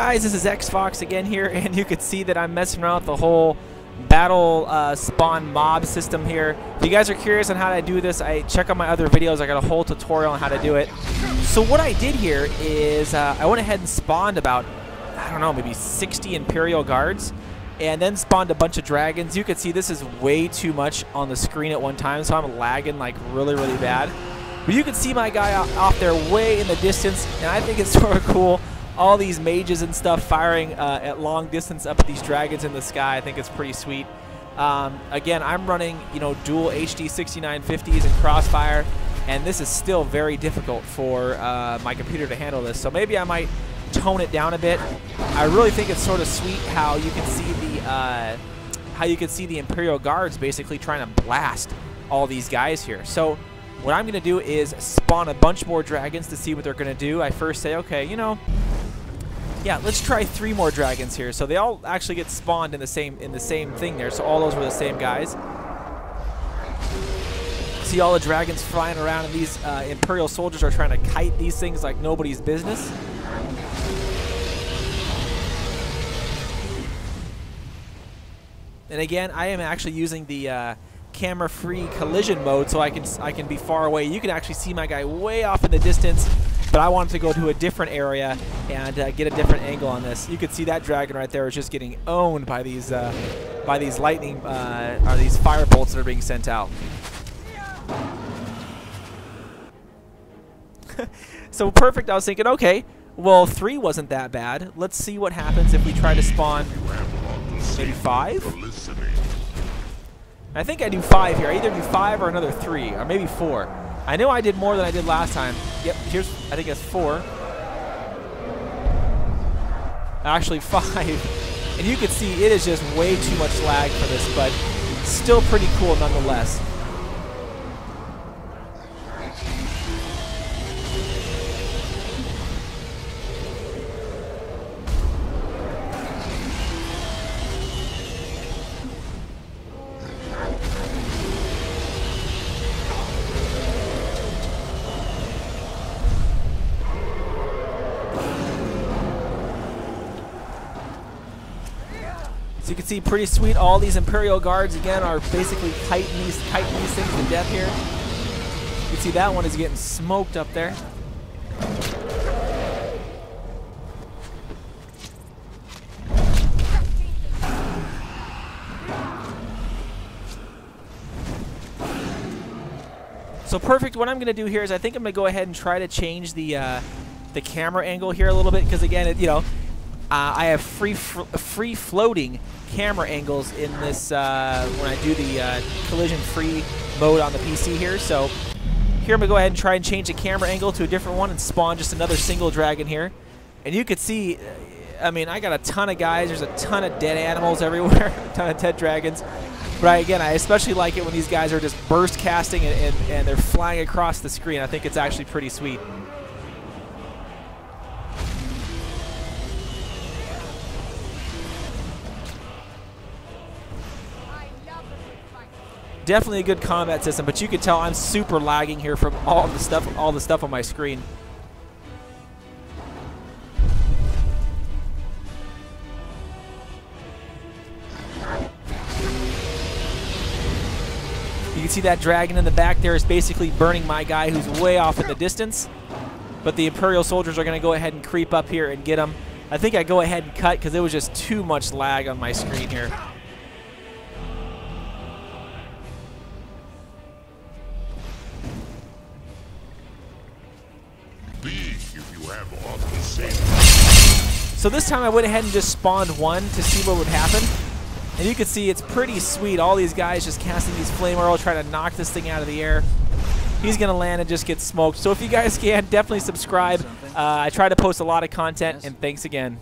guys, this is Xfox again here, and you can see that I'm messing around with the whole battle spawn mob system here. If you guys are curious on how to do this, check out my other videos. I got a whole tutorial on how to do it. So what I did here is I went ahead and spawned about, I don't know, maybe 60 Imperial guards, and then spawned a bunch of dragons. You can see this is way too much on the screen at one time, so I'm lagging like really, really bad. But you can see my guy off there way in the distance, and I think it's sort of cool. All these mages and stuff firing at long distance up at these dragons in the sky. I think it's pretty sweet. Again, I'm running, you know, dual HD 6950s and Crossfire, and this is still very difficult for my computer to handle this. So maybe I might tone it down a bit. I really think it's sort of sweet how you can see the Imperial Guards basically trying to blast all these guys here. So what I'm going to do is spawn a bunch more dragons to see what they're going to do. I first say, okay, you know, yeah, let's try 3 more dragons here. So they all actually get spawned in the same thing there. So all those were the same guys. See all the dragons flying around, and these Imperial soldiers are trying to kite these things like nobody's business. And again, I am actually using the camera-free collision mode, so I can be far away. You can actually see my guy way off in the distance, but I wanted to go to a different area and get a different angle on this. You can see that dragon right there is just getting owned by these lightning or these fire bolts that are being sent out. So perfect. I was thinking, okay, well, 3 wasn't that bad. Let's see what happens if we try to spawn maybe 5. I think I do 5 here. I either do 5 or another 3, or maybe 4. I know I did more than I did last time. Yep, here's, I think it's 4. Actually 5. And you can see it is just way too much lag for this, but still pretty cool nonetheless. So you can see pretty sweet. All these Imperial Guards again are basically kiting these things to death here. You can see that one is getting smoked up there. So perfect. What I'm going to do here is I think I'm going to go ahead and try to change the camera angle here a little bit, because again, you know, I have free floating camera angles in this when I do the collision-free mode on the PC here. So here I'm going to go ahead and try and change the camera angle to a different one and spawn just another single dragon here. And you can see, I mean, I got a ton of guys. There's a ton of dead animals everywhere, a ton of dead dragons. But again, I especially like it when these guys are just burst casting and they're flying across the screen. I think it's actually pretty sweet. Definitely a good combat system, but you can tell I'm super lagging here from all the stuff on my screen. You can see that dragon in the back there is basically burning my guy who's way off in the distance. But the Imperial soldiers are going to go ahead and creep up here and get him. I think I go ahead and cut because it was just too much lag on my screen here. So this time I went ahead and just spawned 1 to see what would happen. And you can see it's pretty sweet. All these guys just casting these flame arrows, trying to knock this thing out of the air. He's going to land and just get smoked. So if you guys can, definitely subscribe. I try to post a lot of content, and thanks again.